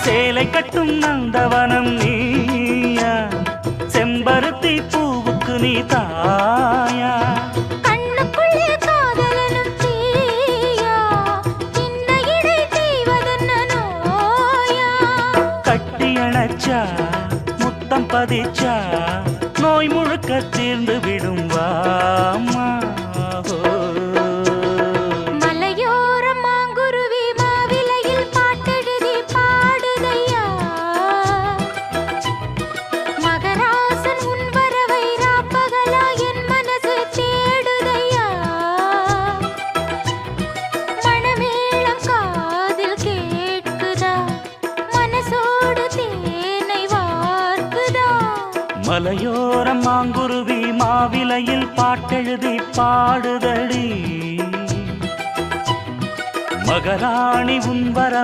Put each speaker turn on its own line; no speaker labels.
சேலை கட்டும் நந்தவனம் நீயா, செம்பருத்தி பூவுக்கு நீ தாயா.
கண்ணுக்குள்ளே காதலனும் தீயா, சின்ன இடை செய்வதென்ன நோயா.
கட்டி அணைச்சா முத்தம் பதிச்சா நோய் முழுக்க தீர்ந்து விடும் வாமா.
மலையோரம் மாங்குருவி மாவிலையில் பாட்டெழுதி பாடுதையா, மகராசன் உன் வரவை ராப்பகலா என் மனசு தேடுதையா. மணமேளம் காதில் கேட்குதா, மனசோடு தேனை வார்க்குதா.
மலையோரம் மாங்குருவி மாவிலையில் பாட்டெழுதி பாடுதடி, மகராணி உன் வரவை